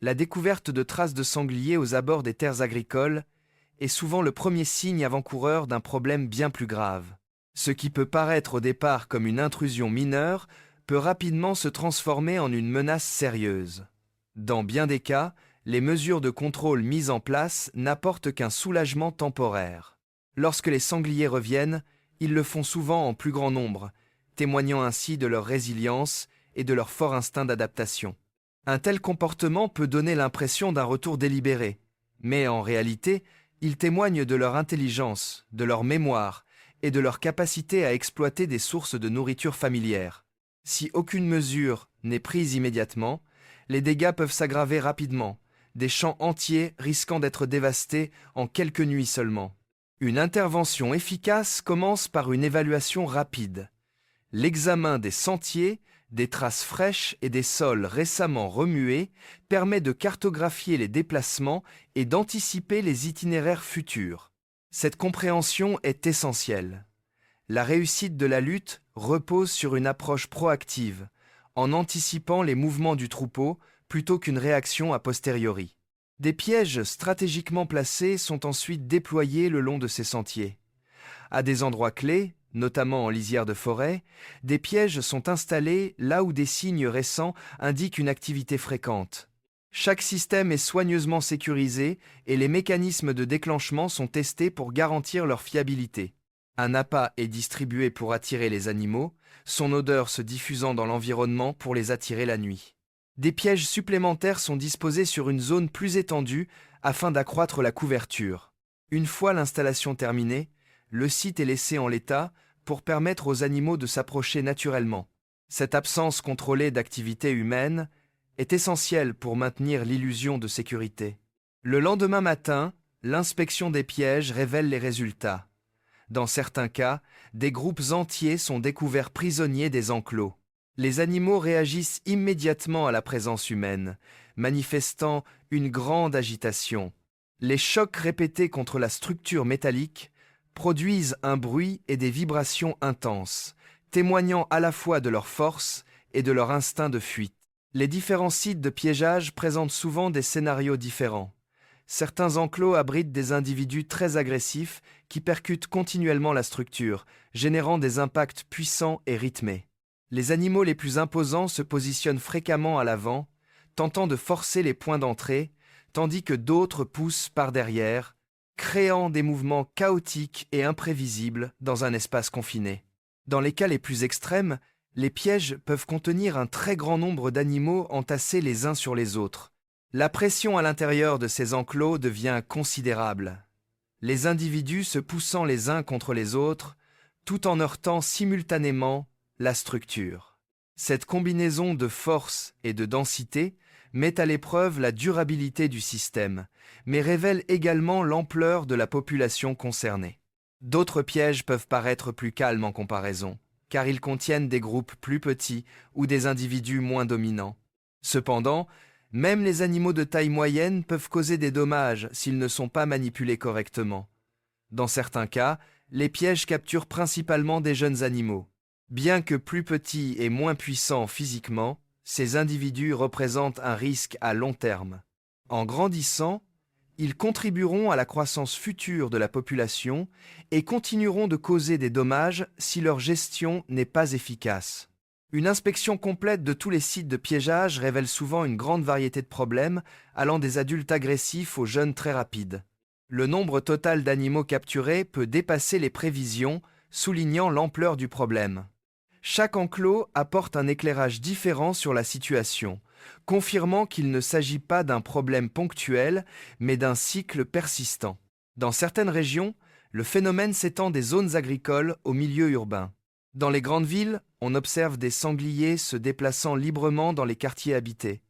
La découverte de traces de sangliers aux abords des terres agricoles est souvent le premier signe avant-coureur d'un problème bien plus grave. Ce qui peut paraître au départ comme une intrusion mineure peut rapidement se transformer en une menace sérieuse. Dans bien des cas, les mesures de contrôle mises en place n'apportent qu'un soulagement temporaire. Lorsque les sangliers reviennent, ils le font souvent en plus grand nombre, témoignant ainsi de leur résilience et de leur fort instinct d'adaptation. Un tel comportement peut donner l'impression d'un retour délibéré, mais en réalité, il témoigne de leur intelligence, de leur mémoire et de leur capacité à exploiter des sources de nourriture familière. Si aucune mesure n'est prise immédiatement, les dégâts peuvent s'aggraver rapidement, des champs entiers risquant d'être dévastés en quelques nuits seulement. Une intervention efficace commence par une évaluation rapide. L'examen des sentiers, des traces fraîches et des sols récemment remués permet de cartographier les déplacements et d'anticiper les itinéraires futurs. Cette compréhension est essentielle. La réussite de la lutte repose sur une approche proactive, en anticipant les mouvements du troupeau plutôt qu'une réaction a posteriori. Des pièges stratégiquement placés sont ensuite déployés le long de ces sentiers. À des endroits clés, notamment en lisière de forêt, des pièges sont installés là où des signes récents indiquent une activité fréquente. Chaque système est soigneusement sécurisé et les mécanismes de déclenchement sont testés pour garantir leur fiabilité. Un appât est distribué pour attirer les animaux, son odeur se diffusant dans l'environnement pour les attirer la nuit. Des pièges supplémentaires sont disposés sur une zone plus étendue afin d'accroître la couverture. Une fois l'installation terminée, le site est laissé en l'état pour permettre aux animaux de s'approcher naturellement. Cette absence contrôlée d'activité humaine est essentielle pour maintenir l'illusion de sécurité. Le lendemain matin, l'inspection des pièges révèle les résultats. Dans certains cas, des groupes entiers sont découverts prisonniers des enclos. Les animaux réagissent immédiatement à la présence humaine, manifestant une grande agitation. Les chocs répétés contre la structure métallique produisent un bruit et des vibrations intenses, témoignant à la fois de leur force et de leur instinct de fuite. Les différents sites de piégeage présentent souvent des scénarios différents. Certains enclos abritent des individus très agressifs qui percutent continuellement la structure, générant des impacts puissants et rythmés. Les animaux les plus imposants se positionnent fréquemment à l'avant, tentant de forcer les points d'entrée, tandis que d'autres poussent par derrière, créant des mouvements chaotiques et imprévisibles dans un espace confiné. Dans les cas les plus extrêmes, les pièges peuvent contenir un très grand nombre d'animaux entassés les uns sur les autres. La pression à l'intérieur de ces enclos devient considérable, les individus se poussant les uns contre les autres, tout en heurtant simultanément la structure. Cette combinaison de force et de densité met à l'épreuve la durabilité du système, mais révèle également l'ampleur de la population concernée. D'autres pièges peuvent paraître plus calmes en comparaison, car ils contiennent des groupes plus petits ou des individus moins dominants. Cependant, même les animaux de taille moyenne peuvent causer des dommages s'ils ne sont pas manipulés correctement. Dans certains cas, les pièges capturent principalement des jeunes animaux. Bien que plus petits et moins puissants physiquement, ces individus représentent un risque à long terme. En grandissant, ils contribueront à la croissance future de la population et continueront de causer des dommages si leur gestion n'est pas efficace. Une inspection complète de tous les sites de piégeage révèle souvent une grande variété de problèmes, allant des adultes agressifs aux jeunes très rapides. Le nombre total d'animaux capturés peut dépasser les prévisions, soulignant l'ampleur du problème. Chaque enclos apporte un éclairage différent sur la situation, confirmant qu'il ne s'agit pas d'un problème ponctuel, mais d'un cycle persistant. Dans certaines régions, le phénomène s'étend des zones agricoles au milieu urbain. Dans les grandes villes, on observe des sangliers se déplaçant librement dans les quartiers habités,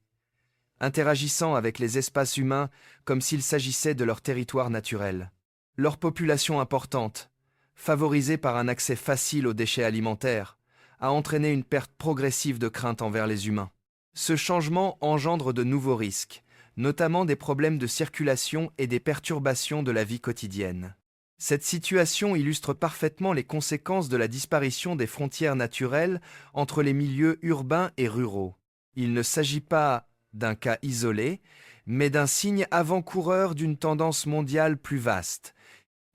interagissant avec les espaces humains comme s'il s'agissait de leur territoire naturel. Leur population importante, favorisée par un accès facile aux déchets alimentaires, a entraîné une perte progressive de crainte envers les humains. Ce changement engendre de nouveaux risques, notamment des problèmes de circulation et des perturbations de la vie quotidienne. Cette situation illustre parfaitement les conséquences de la disparition des frontières naturelles entre les milieux urbains et ruraux. Il ne s'agit pas d'un cas isolé, mais d'un signe avant-coureur d'une tendance mondiale plus vaste.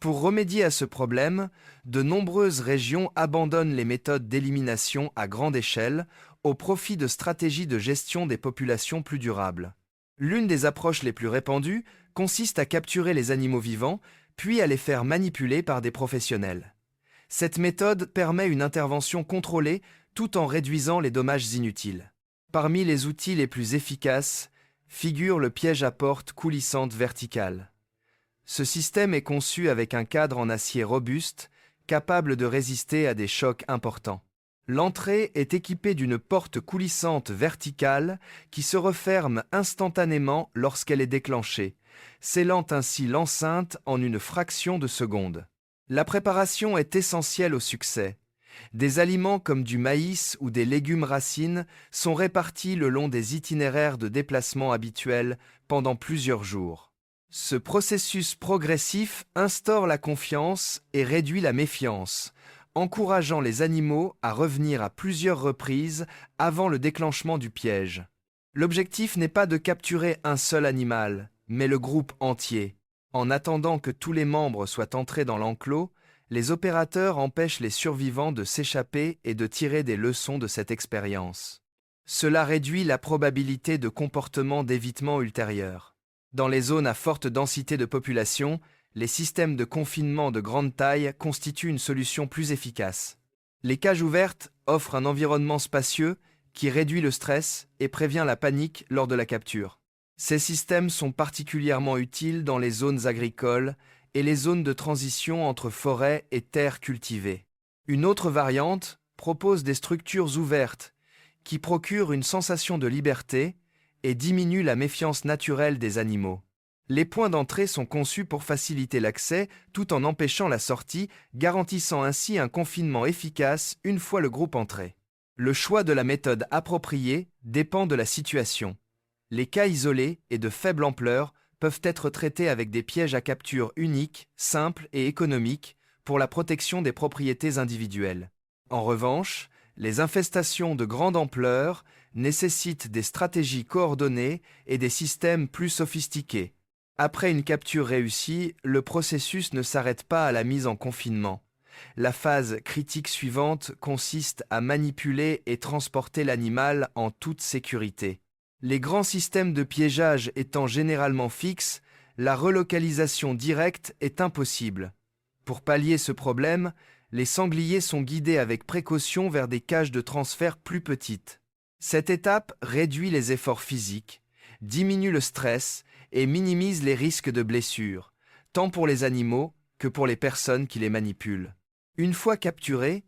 Pour remédier à ce problème, de nombreuses régions abandonnent les méthodes d'élimination à grande échelle au profit de stratégies de gestion des populations plus durables. L'une des approches les plus répandues consiste à capturer les animaux vivants, puis à les faire manipuler par des professionnels. Cette méthode permet une intervention contrôlée tout en réduisant les dommages inutiles. Parmi les outils les plus efficaces figure le piège à porte coulissante verticale. Ce système est conçu avec un cadre en acier robuste, capable de résister à des chocs importants. L'entrée est équipée d'une porte coulissante verticale qui se referme instantanément lorsqu'elle est déclenchée, scellant ainsi l'enceinte en une fraction de seconde. La préparation est essentielle au succès. Des aliments comme du maïs ou des légumes racines sont répartis le long des itinéraires de déplacement habituels pendant plusieurs jours. Ce processus progressif instaure la confiance et réduit la méfiance, encourageant les animaux à revenir à plusieurs reprises avant le déclenchement du piège. L'objectif n'est pas de capturer un seul animal, mais le groupe entier. En attendant que tous les membres soient entrés dans l'enclos, les opérateurs empêchent les survivants de s'échapper et de tirer des leçons de cette expérience. Cela réduit la probabilité de comportements d'évitement ultérieurs. Dans les zones à forte densité de population, les systèmes de confinement de grande taille constituent une solution plus efficace. Les cages ouvertes offrent un environnement spacieux qui réduit le stress et prévient la panique lors de la capture. Ces systèmes sont particulièrement utiles dans les zones agricoles et les zones de transition entre forêts et terres cultivées. Une autre variante propose des structures ouvertes qui procurent une sensation de liberté et diminuent la méfiance naturelle des animaux. Les points d'entrée sont conçus pour faciliter l'accès tout en empêchant la sortie, garantissant ainsi un confinement efficace une fois le groupe entré. Le choix de la méthode appropriée dépend de la situation. Les cas isolés et de faible ampleur peuvent être traités avec des pièges à capture uniques, simples et économiques pour la protection des propriétés individuelles. En revanche, les infestations de grande ampleur nécessitent des stratégies coordonnées et des systèmes plus sophistiqués. Après une capture réussie, le processus ne s'arrête pas à la mise en confinement. La phase critique suivante consiste à manipuler et transporter l'animal en toute sécurité. Les grands systèmes de piégeage étant généralement fixes, la relocalisation directe est impossible. Pour pallier ce problème, les sangliers sont guidés avec précaution vers des cages de transfert plus petites. Cette étape réduit les efforts physiques, diminue le stress et minimise les risques de blessures, tant pour les animaux que pour les personnes qui les manipulent. Une fois capturés,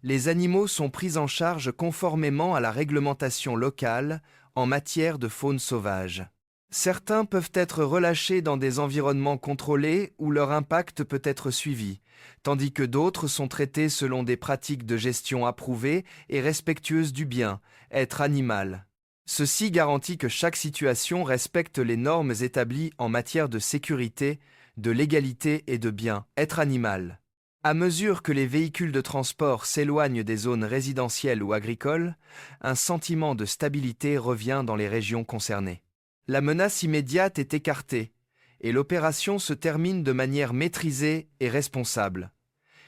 les animaux sont pris en charge conformément à la réglementation locale en matière de faune sauvage. Certains peuvent être relâchés dans des environnements contrôlés où leur impact peut être suivi, tandis que d'autres sont traités selon des pratiques de gestion approuvées et respectueuses du bien-être animal. Ceci garantit que chaque situation respecte les normes établies en matière de sécurité, de légalité et de bien-être animal. À mesure que les véhicules de transport s'éloignent des zones résidentielles ou agricoles, un sentiment de stabilité revient dans les régions concernées. La menace immédiate est écartée et l'opération se termine de manière maîtrisée et responsable.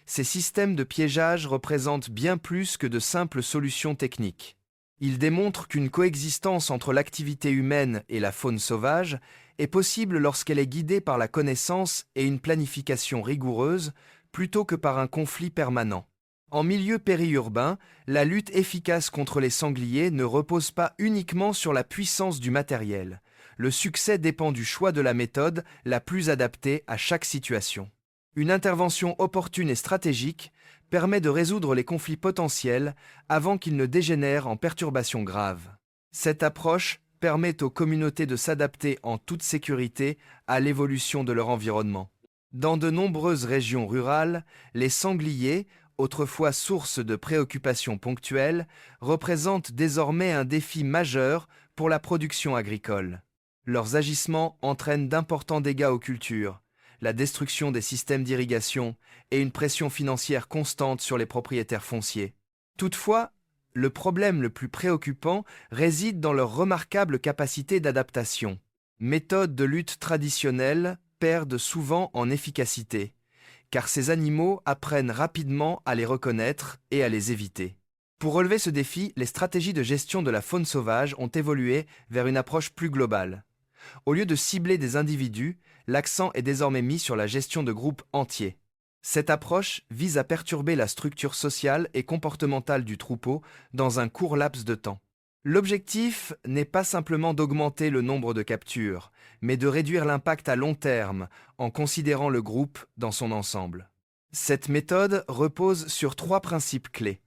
Ces systèmes de piégeage représentent bien plus que de simples solutions techniques. Ils démontrent qu'une coexistence entre l'activité humaine et la faune sauvage est possible lorsqu'elle est guidée par la connaissance et une planification rigoureuse, plutôt que par un conflit permanent. En milieu périurbain, la lutte efficace contre les sangliers ne repose pas uniquement sur la puissance du matériel. Le succès dépend du choix de la méthode la plus adaptée à chaque situation. Une intervention opportune et stratégique permet de résoudre les conflits potentiels avant qu'ils ne dégénèrent en perturbations graves. Cette approche permet aux communautés de s'adapter en toute sécurité à l'évolution de leur environnement. Dans de nombreuses régions rurales, les sangliers, autrefois source de préoccupations ponctuelles, représentent désormais un défi majeur pour la production agricole. Leurs agissements entraînent d'importants dégâts aux cultures, la destruction des systèmes d'irrigation et une pression financière constante sur les propriétaires fonciers. Toutefois, le problème le plus préoccupant réside dans leur remarquable capacité d'adaptation. Méthodes de lutte traditionnelles perdent souvent en efficacité, car ces animaux apprennent rapidement à les reconnaître et à les éviter. Pour relever ce défi, les stratégies de gestion de la faune sauvage ont évolué vers une approche plus globale. Au lieu de cibler des individus, l'accent est désormais mis sur la gestion de groupes entiers. Cette approche vise à perturber la structure sociale et comportementale du troupeau dans un court laps de temps. L'objectif n'est pas simplement d'augmenter le nombre de captures, mais de réduire l'impact à long terme en considérant le groupe dans son ensemble. Cette méthode repose sur 3 principes clés.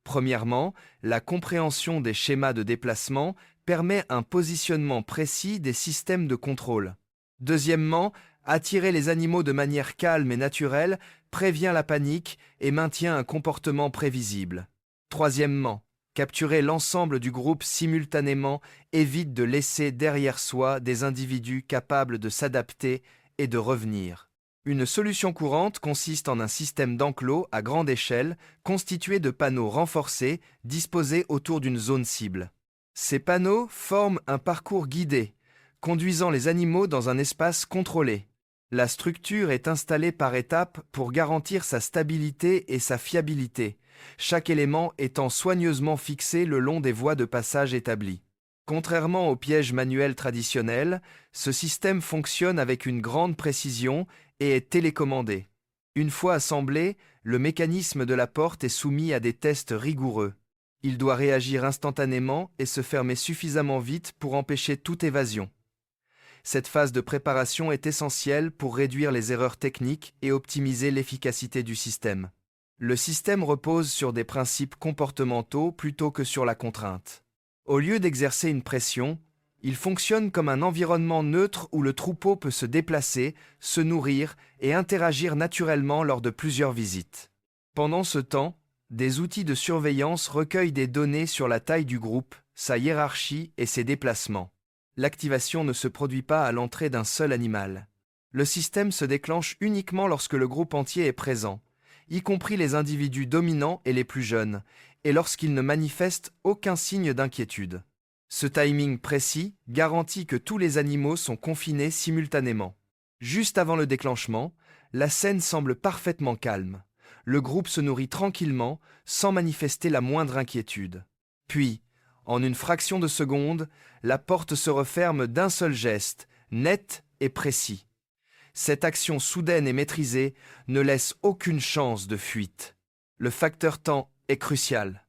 Premièrement, la compréhension des schémas de déplacement permet un positionnement précis des systèmes de contrôle. Deuxièmement, attirer les animaux de manière calme et naturelle prévient la panique et maintient un comportement prévisible. Troisièmement, capturer l'ensemble du groupe simultanément évite de laisser derrière soi des individus capables de s'adapter et de revenir. Une solution courante consiste en un système d'enclos à grande échelle constitué de panneaux renforcés disposés autour d'une zone cible. Ces panneaux forment un parcours guidé, conduisant les animaux dans un espace contrôlé. La structure est installée par étapes pour garantir sa stabilité et sa fiabilité, chaque élément étant soigneusement fixé le long des voies de passage établies. Contrairement aux pièges manuels traditionnels, ce système fonctionne avec une grande précision et est télécommandé. Une fois assemblé, le mécanisme de la porte est soumis à des tests rigoureux. Il doit réagir instantanément et se fermer suffisamment vite pour empêcher toute évasion. Cette phase de préparation est essentielle pour réduire les erreurs techniques et optimiser l'efficacité du système. Le système repose sur des principes comportementaux plutôt que sur la contrainte. Au lieu d'exercer une pression, il fonctionne comme un environnement neutre où le troupeau peut se déplacer, se nourrir et interagir naturellement lors de plusieurs visites. Pendant ce temps, des outils de surveillance recueillent des données sur la taille du groupe, sa hiérarchie et ses déplacements. L'activation ne se produit pas à l'entrée d'un seul animal. Le système se déclenche uniquement lorsque le groupe entier est présent, y compris les individus dominants et les plus jeunes, et lorsqu'ils ne manifestent aucun signe d'inquiétude. Ce timing précis garantit que tous les animaux sont confinés simultanément. Juste avant le déclenchement, la scène semble parfaitement calme. Le groupe se nourrit tranquillement, sans manifester la moindre inquiétude. Puis, en une fraction de seconde, la porte se referme d'un seul geste, net et précis. Cette action soudaine et maîtrisée ne laisse aucune chance de fuite. Le facteur temps est crucial.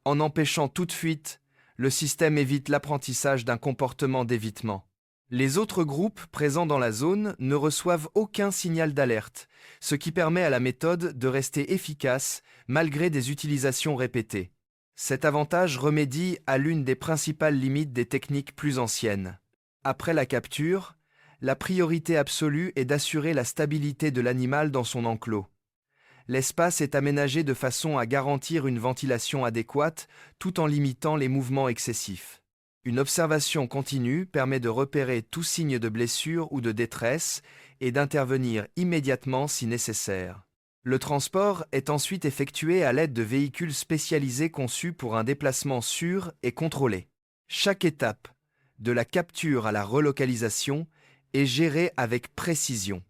En empêchant toute fuite, le système évite l'apprentissage d'un comportement d'évitement. Les autres groupes présents dans la zone ne reçoivent aucun signal d'alerte, ce qui permet à la méthode de rester efficace malgré des utilisations répétées. Cet avantage remédie à l'une des principales limites des techniques plus anciennes. Après la capture, la priorité absolue est d'assurer la stabilité de l'animal dans son enclos. L'espace est aménagé de façon à garantir une ventilation adéquate tout en limitant les mouvements excessifs. Une observation continue permet de repérer tout signe de blessure ou de détresse et d'intervenir immédiatement si nécessaire. Le transport est ensuite effectué à l'aide de véhicules spécialisés conçus pour un déplacement sûr et contrôlé. Chaque étape, de la capture à la relocalisation, est gérée avec précision,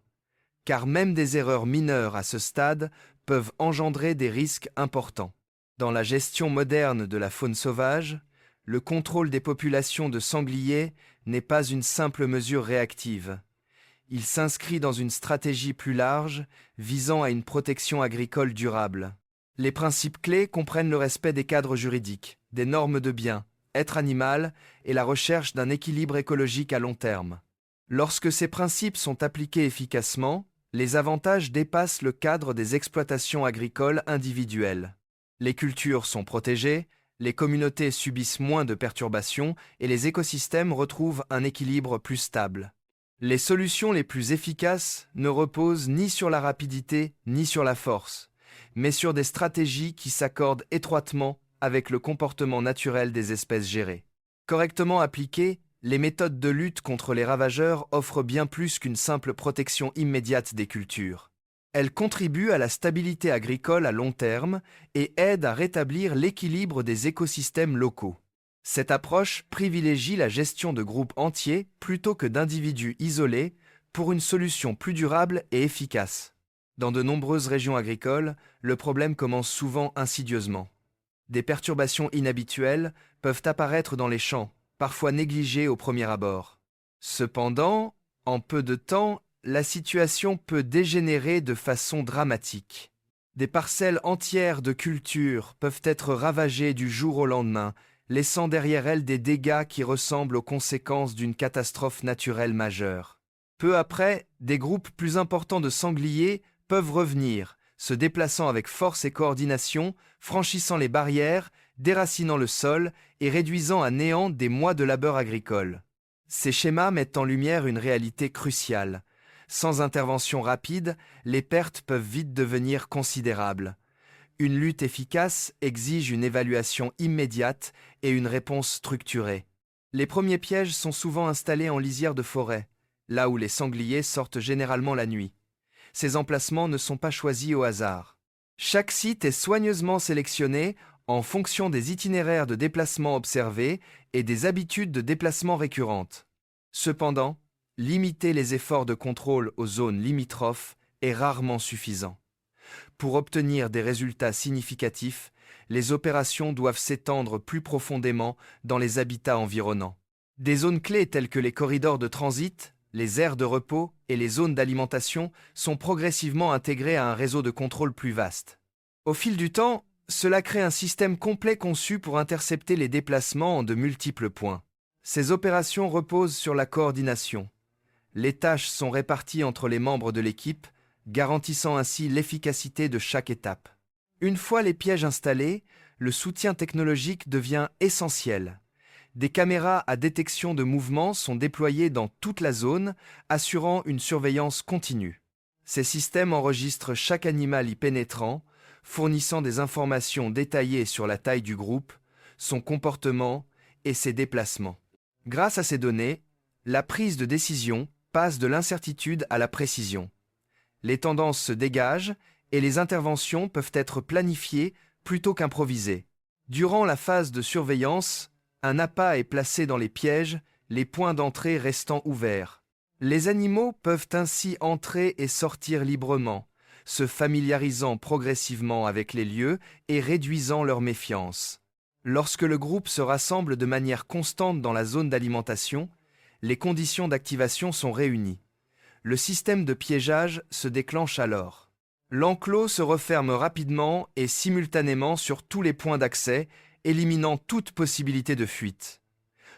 car même des erreurs mineures à ce stade peuvent engendrer des risques importants. Dans la gestion moderne de la faune sauvage, le contrôle des populations de sangliers n'est pas une simple mesure réactive. Il s'inscrit dans une stratégie plus large, visant à une protection agricole durable. Les principes clés comprennent le respect des cadres juridiques, des normes de bien, être animal et la recherche d'un équilibre écologique à long terme. Lorsque ces principes sont appliqués efficacement, les avantages dépassent le cadre des exploitations agricoles individuelles. Les cultures sont protégées, les communautés subissent moins de perturbations et les écosystèmes retrouvent un équilibre plus stable. Les solutions les plus efficaces ne reposent ni sur la rapidité ni sur la force, mais sur des stratégies qui s'accordent étroitement avec le comportement naturel des espèces gérées. Correctement appliquées, les méthodes de lutte contre les ravageurs offrent bien plus qu'une simple protection immédiate des cultures. Elles contribuent à la stabilité agricole à long terme et aident à rétablir l'équilibre des écosystèmes locaux. Cette approche privilégie la gestion de groupes entiers plutôt que d'individus isolés pour une solution plus durable et efficace. Dans de nombreuses régions agricoles, le problème commence souvent insidieusement. Des perturbations inhabituelles peuvent apparaître dans les champs, parfois négligées au premier abord. Cependant, en peu de temps, la situation peut dégénérer de façon dramatique. Des parcelles entières de culture peuvent être ravagées du jour au lendemain, laissant derrière elles des dégâts qui ressemblent aux conséquences d'une catastrophe naturelle majeure. Peu après, des groupes plus importants de sangliers peuvent revenir, se déplaçant avec force et coordination, franchissant les barrières, déracinant le sol et réduisant à néant des mois de labeur agricole. Ces schémas mettent en lumière une réalité cruciale. Sans intervention rapide, les pertes peuvent vite devenir considérables. Une lutte efficace exige une évaluation immédiate et une réponse structurée. Les premiers pièges sont souvent installés en lisière de forêt, là où les sangliers sortent généralement la nuit. Ces emplacements ne sont pas choisis au hasard. Chaque site est soigneusement sélectionné en fonction des itinéraires de déplacement observés et des habitudes de déplacement récurrentes. Cependant, limiter les efforts de contrôle aux zones limitrophes est rarement suffisant. Pour obtenir des résultats significatifs, les opérations doivent s'étendre plus profondément dans les habitats environnants. Des zones clés telles que les corridors de transit, les aires de repos et les zones d'alimentation sont progressivement intégrées à un réseau de contrôle plus vaste. Au fil du temps, cela crée un système complet conçu pour intercepter les déplacements en de multiples points. Ces opérations reposent sur la coordination. Les tâches sont réparties entre les membres de l'équipe, garantissant ainsi l'efficacité de chaque étape. Une fois les pièges installés, le soutien technologique devient essentiel. Des caméras à détection de mouvement sont déployées dans toute la zone, assurant une surveillance continue. Ces systèmes enregistrent chaque animal y pénétrant, fournissant des informations détaillées sur la taille du groupe, son comportement et ses déplacements. Grâce à ces données, la prise de décision passe de l'incertitude à la précision. Les tendances se dégagent et les interventions peuvent être planifiées plutôt qu'improvisées. Durant la phase de surveillance, un appât est placé dans les pièges, les points d'entrée restant ouverts. Les animaux peuvent ainsi entrer et sortir librement, se familiarisant progressivement avec les lieux et réduisant leur méfiance. Lorsque le groupe se rassemble de manière constante dans la zone d'alimentation, les conditions d'activation sont réunies. Le système de piégeage se déclenche alors. L'enclos se referme rapidement et simultanément sur tous les points d'accès, éliminant toute possibilité de fuite.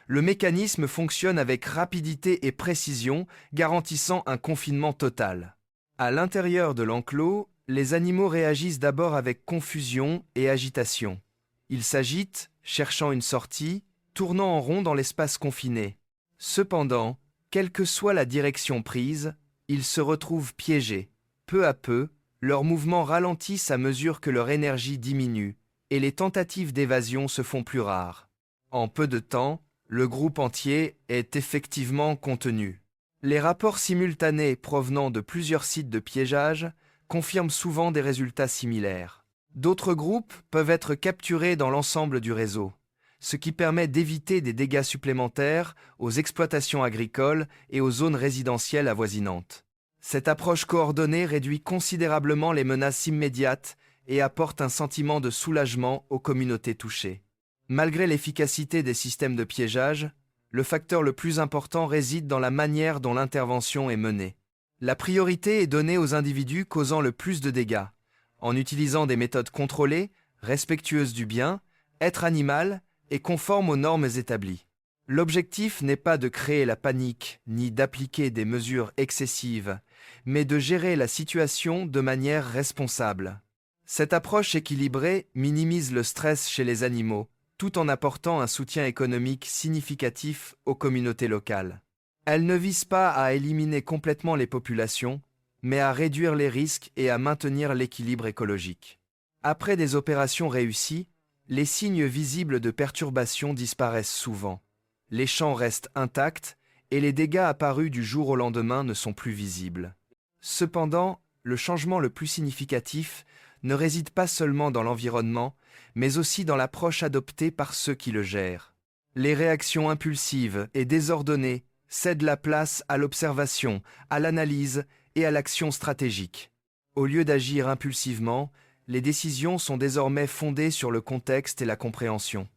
Le mécanisme fonctionne avec rapidité et précision, garantissant un confinement total. À l'intérieur de l'enclos, les animaux réagissent d'abord avec confusion et agitation. Ils s'agitent, cherchant une sortie, tournant en rond dans l'espace confiné. Cependant, quelle que soit la direction prise, ils se retrouvent piégés. Peu à peu, leurs mouvements ralentissent à mesure que leur énergie diminue, et les tentatives d'évasion se font plus rares. En peu de temps, le groupe entier est effectivement contenu. Les rapports simultanés provenant de plusieurs sites de piégeage confirment souvent des résultats similaires. D'autres groupes peuvent être capturés dans l'ensemble du réseau, ce qui permet d'éviter des dégâts supplémentaires aux exploitations agricoles et aux zones résidentielles avoisinantes. Cette approche coordonnée réduit considérablement les menaces immédiates et apporte un sentiment de soulagement aux communautés touchées. Malgré l'efficacité des systèmes de piégeage, le facteur le plus important réside dans la manière dont l'intervention est menée. La priorité est donnée aux individus causant le plus de dégâts, en utilisant des méthodes contrôlées, respectueuses du bien, être animal et conformes aux normes établies. L'objectif n'est pas de créer la panique ni d'appliquer des mesures excessives, mais de gérer la situation de manière responsable. Cette approche équilibrée minimise le stress chez les animaux, tout en apportant un soutien économique significatif aux communautés locales. Elle ne vise pas à éliminer complètement les populations, mais à réduire les risques et à maintenir l'équilibre écologique. Après des opérations réussies, les signes visibles de perturbation disparaissent souvent. Les champs restent intacts et les dégâts apparus du jour au lendemain ne sont plus visibles. Cependant, le changement le plus significatif ne réside pas seulement dans l'environnement, mais aussi dans l'approche adoptée par ceux qui le gèrent. Les réactions impulsives et désordonnées cèdent la place à l'observation, à l'analyse et à l'action stratégique. Au lieu d'agir impulsivement, les décisions sont désormais fondées sur le contexte et la compréhension.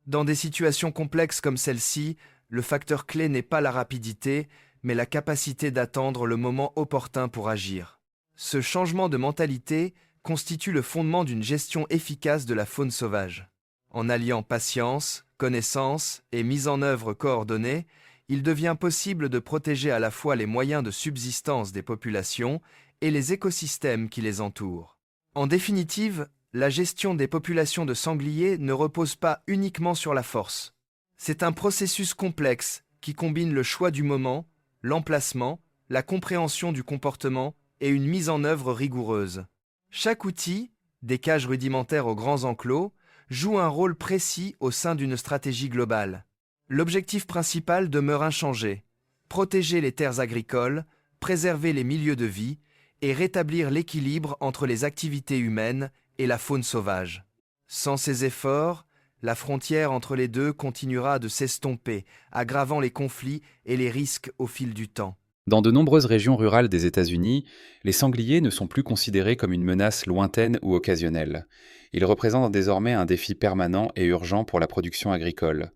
Dans des situations complexes comme celle-ci, le facteur clé n'est pas la rapidité, mais la capacité d'attendre le moment opportun pour agir. Ce changement de mentalité constitue le fondement d'une gestion efficace de la faune sauvage. En alliant patience, connaissance et mise en œuvre coordonnée, il devient possible de protéger à la fois les moyens de subsistance des populations et les écosystèmes qui les entourent. En définitive, la gestion des populations de sangliers ne repose pas uniquement sur la force. C'est un processus complexe qui combine le choix du moment, l'emplacement, la compréhension du comportement et une mise en œuvre rigoureuse. Chaque outil, des cages rudimentaires aux grands enclos, joue un rôle précis au sein d'une stratégie globale. L'objectif principal demeure inchangé: protéger les terres agricoles, préserver les milieux de vie et rétablir l'équilibre entre les activités humaines et la faune sauvage. Sans ces efforts, la frontière entre les deux continuera de s'estomper, aggravant les conflits et les risques au fil du temps. Dans de nombreuses régions rurales des États-Unis, les sangliers ne sont plus considérés comme une menace lointaine ou occasionnelle. Ils représentent désormais un défi permanent et urgent pour la production agricole.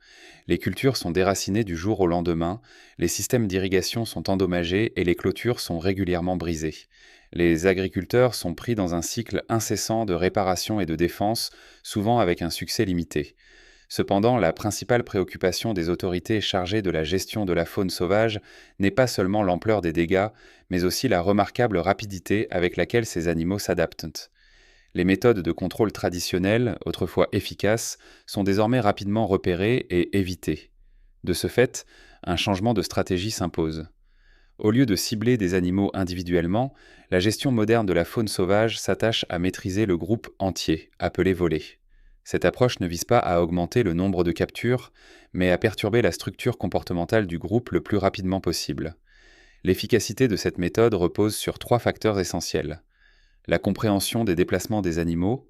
Les cultures sont déracinées du jour au lendemain, les systèmes d'irrigation sont endommagés et les clôtures sont régulièrement brisées. Les agriculteurs sont pris dans un cycle incessant de réparation et de défense, souvent avec un succès limité. Cependant, la principale préoccupation des autorités chargées de la gestion de la faune sauvage n'est pas seulement l'ampleur des dégâts, mais aussi la remarquable rapidité avec laquelle ces animaux s'adaptent. Les méthodes de contrôle traditionnelles, autrefois efficaces, sont désormais rapidement repérées et évitées. De ce fait, un changement de stratégie s'impose. Au lieu de cibler des animaux individuellement, la gestion moderne de la faune sauvage s'attache à maîtriser le groupe entier, appelé voler. Cette approche ne vise pas à augmenter le nombre de captures, mais à perturber la structure comportementale du groupe le plus rapidement possible. L'efficacité de cette méthode repose sur 3 facteurs essentiels: la compréhension des déplacements des animaux,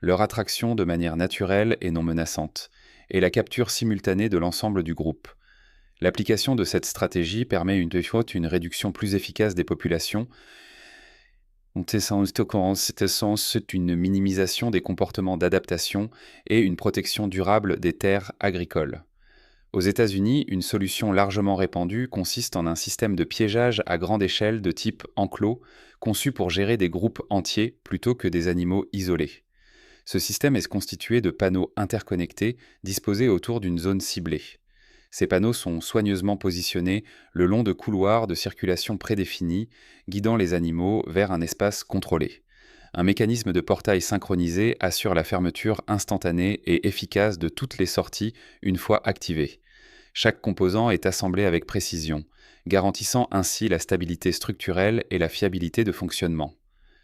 leur attraction de manière naturelle et non menaçante, et la capture simultanée de l'ensemble du groupe. L'application de cette stratégie permet une réduction plus efficace des populations. C'est une minimisation des comportements d'adaptation et une protection durable des terres agricoles. Aux États-Unis, une solution largement répandue consiste en un système de piégeage à grande échelle de type enclos, conçu pour gérer des groupes entiers plutôt que des animaux isolés. Ce système est constitué de panneaux interconnectés disposés autour d'une zone ciblée. Ces panneaux sont soigneusement positionnés le long de couloirs de circulation prédéfinis, guidant les animaux vers un espace contrôlé. Un mécanisme de portail synchronisé assure la fermeture instantanée et efficace de toutes les sorties une fois activées. Chaque composant est assemblé avec précision, garantissant ainsi la stabilité structurelle et la fiabilité de fonctionnement.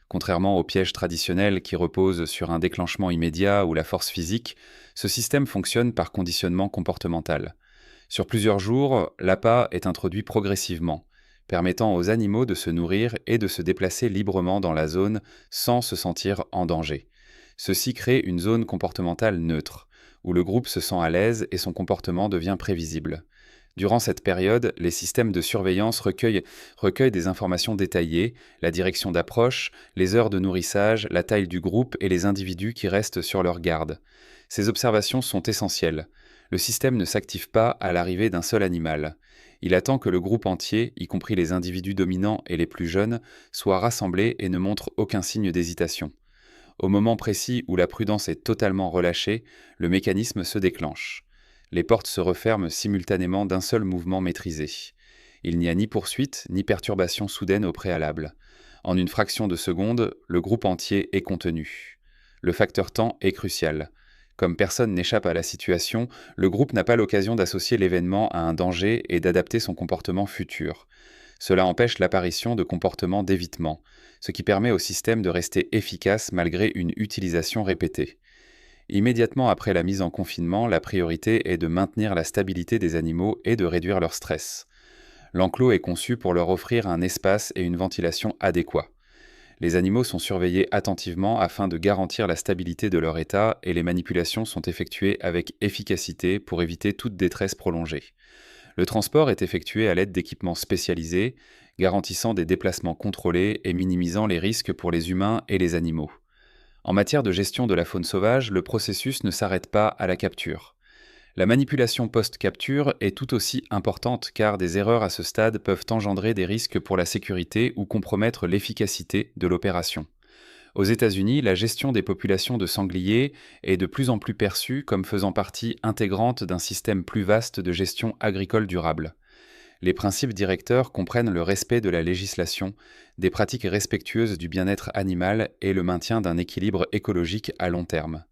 Contrairement aux pièges traditionnels qui reposent sur un déclenchement immédiat ou la force physique, ce système fonctionne par conditionnement comportemental. Sur plusieurs jours, l'appât est introduit progressivement, permettant aux animaux de se nourrir et de se déplacer librement dans la zone sans se sentir en danger. Ceci crée une zone comportementale neutre, où le groupe se sent à l'aise et son comportement devient prévisible. Durant cette période, les systèmes de surveillance recueillent des informations détaillées, la direction d'approche, les heures de nourrissage, la taille du groupe et les individus qui restent sur leur garde. Ces observations sont essentielles. Le système ne s'active pas à l'arrivée d'un seul animal. Il attend que le groupe entier, y compris les individus dominants et les plus jeunes, soit rassemblé et ne montre aucun signe d'hésitation. Au moment précis où la prudence est totalement relâchée, le mécanisme se déclenche. Les portes se referment simultanément d'un seul mouvement maîtrisé. Il n'y a ni poursuite, ni perturbation soudaine au préalable. En une fraction de seconde, le groupe entier est contenu. Le facteur temps est crucial. Comme personne n'échappe à la situation, le groupe n'a pas l'occasion d'associer l'événement à un danger et d'adapter son comportement futur. Cela empêche l'apparition de comportements d'évitement, ce qui permet au système de rester efficace malgré une utilisation répétée. Immédiatement après la mise en confinement, la priorité est de maintenir la stabilité des animaux et de réduire leur stress. L'enclos est conçu pour leur offrir un espace et une ventilation adéquats. Les animaux sont surveillés attentivement afin de garantir la stabilité de leur état et les manipulations sont effectuées avec efficacité pour éviter toute détresse prolongée. Le transport est effectué à l'aide d'équipements spécialisés, garantissant des déplacements contrôlés et minimisant les risques pour les humains et les animaux. En matière de gestion de la faune sauvage, le processus ne s'arrête pas à la capture. La manipulation post-capture est tout aussi importante car des erreurs à ce stade peuvent engendrer des risques pour la sécurité ou compromettre l'efficacité de l'opération. Aux États-Unis, la gestion des populations de sangliers est de plus en plus perçue comme faisant partie intégrante d'un système plus vaste de gestion agricole durable. Les principes directeurs comprennent le respect de la législation, des pratiques respectueuses du bien-être animal et le maintien d'un équilibre écologique à long terme.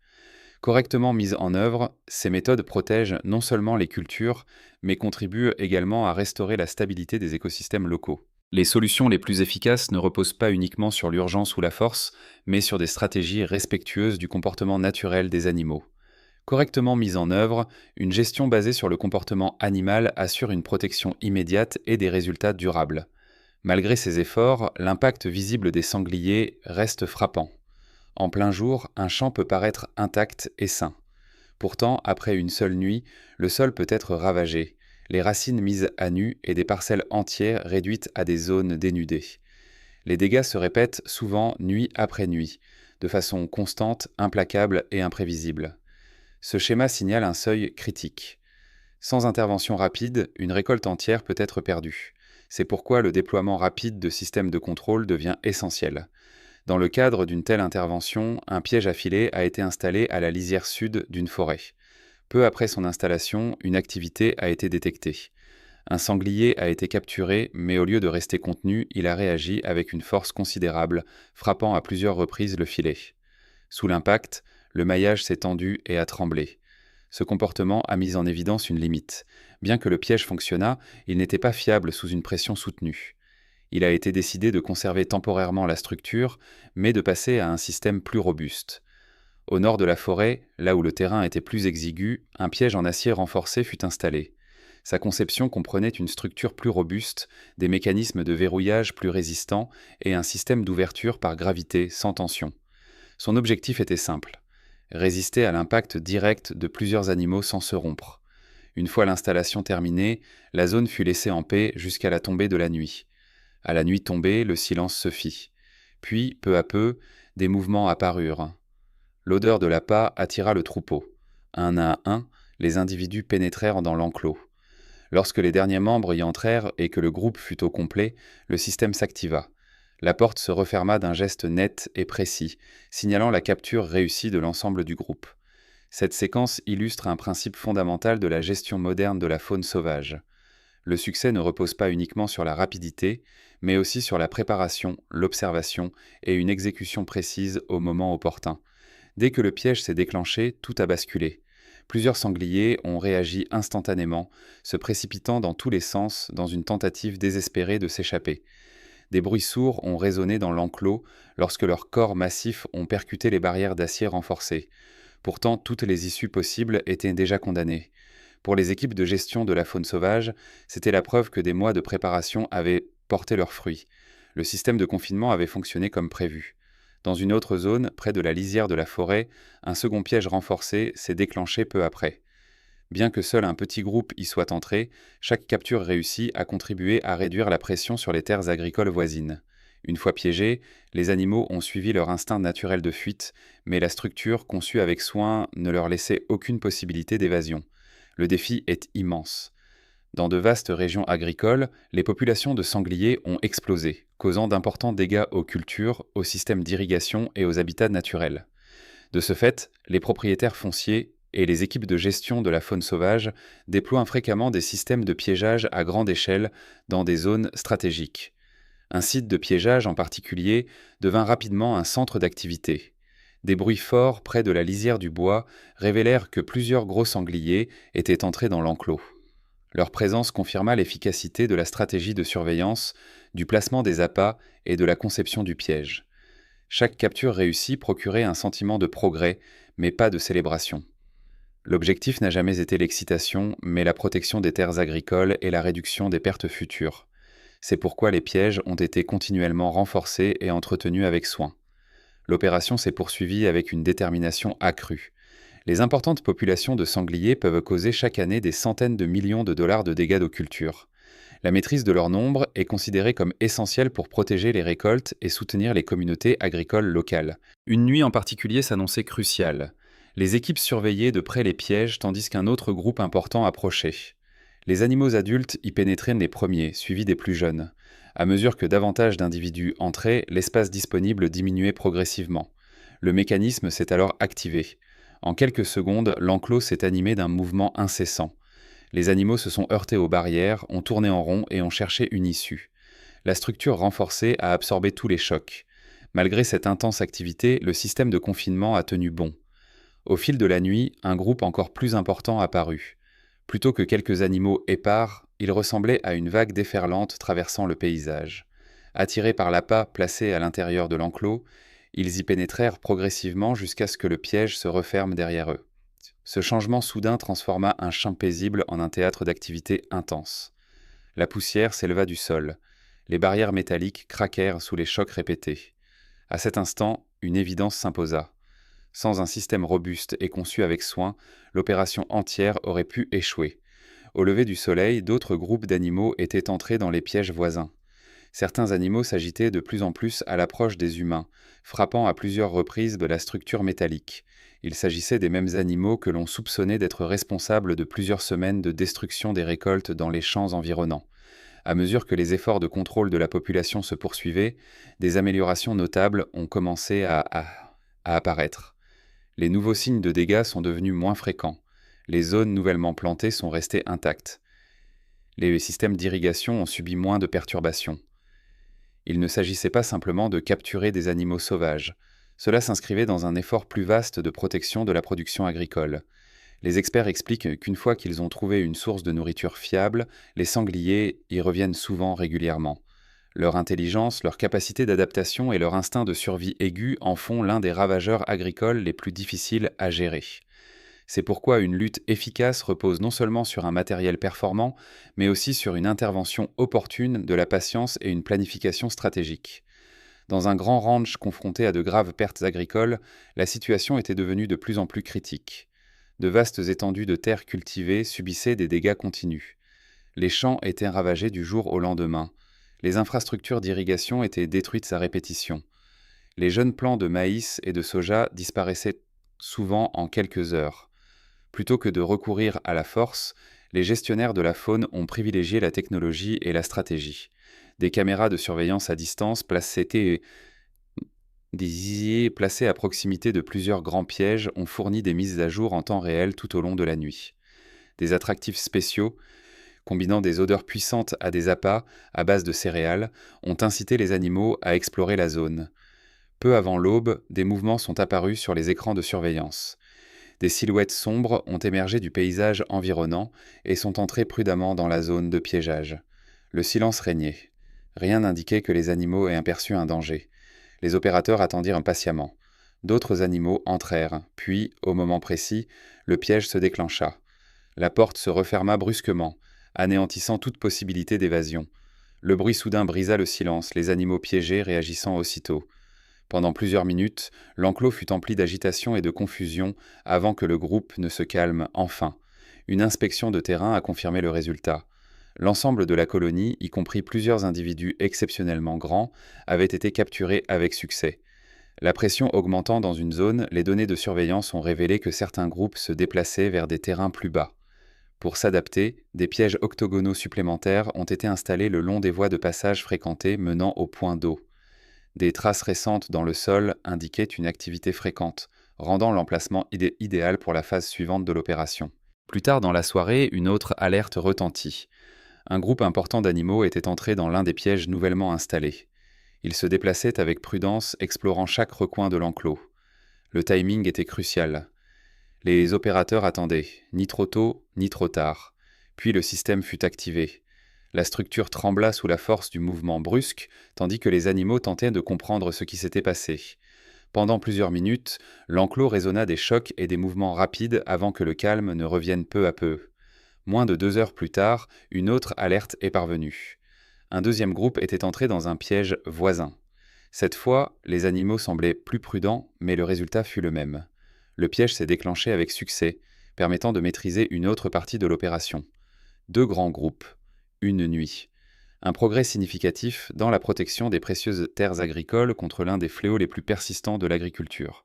Correctement mises en œuvre, ces méthodes protègent non seulement les cultures, mais contribuent également à restaurer la stabilité des écosystèmes locaux. Les solutions les plus efficaces ne reposent pas uniquement sur l'urgence ou la force, mais sur des stratégies respectueuses du comportement naturel des animaux. Correctement mise en œuvre, une gestion basée sur le comportement animal assure une protection immédiate et des résultats durables. Malgré ces efforts, l'impact visible des sangliers reste frappant. En plein jour, un champ peut paraître intact et sain. Pourtant, après une seule nuit, le sol peut être ravagé, les racines mises à nu et des parcelles entières réduites à des zones dénudées. Les dégâts se répètent souvent nuit après nuit, de façon constante, implacable et imprévisible. Ce schéma signale un seuil critique. Sans intervention rapide, une récolte entière peut être perdue. C'est pourquoi le déploiement rapide de systèmes de contrôle devient essentiel. Dans le cadre d'une telle intervention, un piège à filet a été installé à la lisière sud d'une forêt. Peu après son installation, une activité a été détectée. Un sanglier a été capturé, mais au lieu de rester contenu, il a réagi avec une force considérable, frappant à plusieurs reprises le filet. Sous l'impact, le maillage s'est tendu et a tremblé. Ce comportement a mis en évidence une limite. Bien que le piège fonctionnât, il n'était pas fiable sous une pression soutenue. Il a été décidé de conserver temporairement la structure, mais de passer à un système plus robuste. Au nord de la forêt, là où le terrain était plus exigu, un piège en acier renforcé fut installé. Sa conception comprenait une structure plus robuste, des mécanismes de verrouillage plus résistants et un système d'ouverture par gravité sans tension. Son objectif était simple: résister à l'impact direct de plusieurs animaux sans se rompre. Une fois l'installation terminée, la zone fut laissée en paix jusqu'à la tombée de la nuit. À la nuit tombée, le silence se fit. Puis, peu à peu, des mouvements apparurent. L'odeur de l'appât attira le troupeau. Un à un, les individus pénétrèrent dans l'enclos. Lorsque les derniers membres y entrèrent et que le groupe fut au complet, le système s'activa. La porte se referma d'un geste net et précis, signalant la capture réussie de l'ensemble du groupe. Cette séquence illustre un principe fondamental de la gestion moderne de la faune sauvage. Le succès ne repose pas uniquement sur la rapidité, mais aussi sur la préparation, l'observation et une exécution précise au moment opportun. Dès que le piège s'est déclenché, tout a basculé. Plusieurs sangliers ont réagi instantanément, se précipitant dans tous les sens dans une tentative désespérée de s'échapper. Des bruits sourds ont résonné dans l'enclos lorsque leurs corps massifs ont percuté les barrières d'acier renforcées. Pourtant, toutes les issues possibles étaient déjà condamnées. Pour les équipes de gestion de la faune sauvage, c'était la preuve que des mois de préparation avaient porté leurs fruits. Le système de confinement avait fonctionné comme prévu. Dans une autre zone, près de la lisière de la forêt, un second piège renforcé s'est déclenché peu après. Bien que seul un petit groupe y soit entré, chaque capture réussie a contribué à réduire la pression sur les terres agricoles voisines. Une fois piégés, les animaux ont suivi leur instinct naturel de fuite, mais la structure conçue avec soin ne leur laissait aucune possibilité d'évasion. Le défi est immense. Dans de vastes régions agricoles, les populations de sangliers ont explosé, causant d'importants dégâts aux cultures, aux systèmes d'irrigation et aux habitats naturels. De ce fait, les propriétaires fonciers et les équipes de gestion de la faune sauvage déploient fréquemment des systèmes de piégeage à grande échelle dans des zones stratégiques. Un site de piégeage en particulier devint rapidement un centre d'activité. Des bruits forts près de la lisière du bois révélèrent que plusieurs gros sangliers étaient entrés dans l'enclos. Leur présence confirma l'efficacité de la stratégie de surveillance, du placement des appâts et de la conception du piège. Chaque capture réussie procurait un sentiment de progrès, mais pas de célébration. L'objectif n'a jamais été l'excitation, mais la protection des terres agricoles et la réduction des pertes futures. C'est pourquoi les pièges ont été continuellement renforcés et entretenus avec soin. L'opération s'est poursuivie avec une détermination accrue. Les importantes populations de sangliers peuvent causer chaque année des centaines de millions de dollars de dégâts d'occulture. La maîtrise de leur nombre est considérée comme essentielle pour protéger les récoltes et soutenir les communautés agricoles locales. Une nuit en particulier s'annonçait cruciale. Les équipes surveillaient de près les pièges tandis qu'un autre groupe important approchait. Les animaux adultes y pénétraient les premiers, suivis des plus jeunes. À mesure que davantage d'individus entraient, l'espace disponible diminuait progressivement. Le mécanisme s'est alors activé. En quelques secondes, l'enclos s'est animé d'un mouvement incessant. Les animaux se sont heurtés aux barrières, ont tourné en rond et ont cherché une issue. La structure renforcée a absorbé tous les chocs. Malgré cette intense activité, le système de confinement a tenu bon. Au fil de la nuit, un groupe encore plus important apparut. Plutôt que quelques animaux épars, il ressemblait à une vague déferlante traversant le paysage. Attirés par l'appât placé à l'intérieur de l'enclos, ils y pénétrèrent progressivement jusqu'à ce que le piège se referme derrière eux. Ce changement soudain transforma un champ paisible en un théâtre d'activité intense. La poussière s'éleva du sol. Les barrières métalliques craquèrent sous les chocs répétés. À cet instant, une évidence s'imposa. Sans un système robuste et conçu avec soin, l'opération entière aurait pu échouer. Au lever du soleil, d'autres groupes d'animaux étaient entrés dans les pièges voisins. Certains animaux s'agitaient de plus en plus à l'approche des humains, frappant à plusieurs reprises de la structure métallique. Il s'agissait des mêmes animaux que l'on soupçonnait d'être responsables de plusieurs semaines de destruction des récoltes dans les champs environnants. À mesure que les efforts de contrôle de la population se poursuivaient, des améliorations notables ont commencé à apparaître. Les nouveaux signes de dégâts sont devenus moins fréquents. Les zones nouvellement plantées sont restées intactes. Les systèmes d'irrigation ont subi moins de perturbations. Il ne s'agissait pas simplement de capturer des animaux sauvages. Cela s'inscrivait dans un effort plus vaste de protection de la production agricole. Les experts expliquent qu'une fois qu'ils ont trouvé une source de nourriture fiable, les sangliers y reviennent souvent régulièrement. Leur intelligence, leur capacité d'adaptation et leur instinct de survie aigu en font l'un des ravageurs agricoles les plus difficiles à gérer. C'est pourquoi une lutte efficace repose non seulement sur un matériel performant, mais aussi sur une intervention opportune de la patience et une planification stratégique. Dans un grand ranch confronté à de graves pertes agricoles, la situation était devenue de plus en plus critique. De vastes étendues de terres cultivées subissaient des dégâts continus. Les champs étaient ravagés du jour au lendemain. Les infrastructures d'irrigation étaient détruites à répétition. Les jeunes plants de maïs et de soja disparaissaient souvent en quelques heures. Plutôt que de recourir à la force, les gestionnaires de la faune ont privilégié la technologie et la stratégie. Des caméras de surveillance à distance placées à proximité de plusieurs grands pièges ont fourni des mises à jour en temps réel tout au long de la nuit. Des attractifs spéciaux, combinant des odeurs puissantes à des appâts à base de céréales, ont incité les animaux à explorer la zone. Peu avant l'aube, des mouvements sont apparus sur les écrans de surveillance. Des silhouettes sombres ont émergé du paysage environnant et sont entrées prudemment dans la zone de piégeage. Le silence régnait. Rien n'indiquait que les animaux aient aperçu un danger. Les opérateurs attendirent impatiemment. D'autres animaux entrèrent, puis, au moment précis, le piège se déclencha. La porte se referma brusquement, anéantissant toute possibilité d'évasion. Le bruit soudain brisa le silence, les animaux piégés réagissant aussitôt. Pendant plusieurs minutes, l'enclos fut empli d'agitation et de confusion avant que le groupe ne se calme enfin. Une inspection de terrain a confirmé le résultat. L'ensemble de la colonie, y compris plusieurs individus exceptionnellement grands, avait été capturé avec succès. La pression augmentant dans une zone, les données de surveillance ont révélé que certains groupes se déplaçaient vers des terrains plus bas. Pour s'adapter, des pièges octogonaux supplémentaires ont été installés le long des voies de passage fréquentées menant au point d'eau. Des traces récentes dans le sol indiquaient une activité fréquente, rendant l'emplacement idéal pour la phase suivante de l'opération. Plus tard dans la soirée, une autre alerte retentit. Un groupe important d'animaux était entré dans l'un des pièges nouvellement installés. Ils se déplaçaient avec prudence, explorant chaque recoin de l'enclos. Le timing était crucial. Les opérateurs attendaient, ni trop tôt, ni trop tard. Puis le système fut activé. La structure trembla sous la force du mouvement brusque, tandis que les animaux tentaient de comprendre ce qui s'était passé. Pendant plusieurs minutes, l'enclos résonna des chocs et des mouvements rapides avant que le calme ne revienne peu à peu. Moins de 2 heures plus tard, une autre alerte est parvenue. un deuxième groupe était entré dans un piège voisin. Cette fois, les animaux semblaient plus prudents, mais le résultat fut le même. Le piège s'est déclenché avec succès, permettant de maîtriser une autre partie de l'opération. 2 grands groupes, une nuit. Un progrès significatif dans la protection des précieuses terres agricoles contre l'un des fléaux les plus persistants de l'agriculture.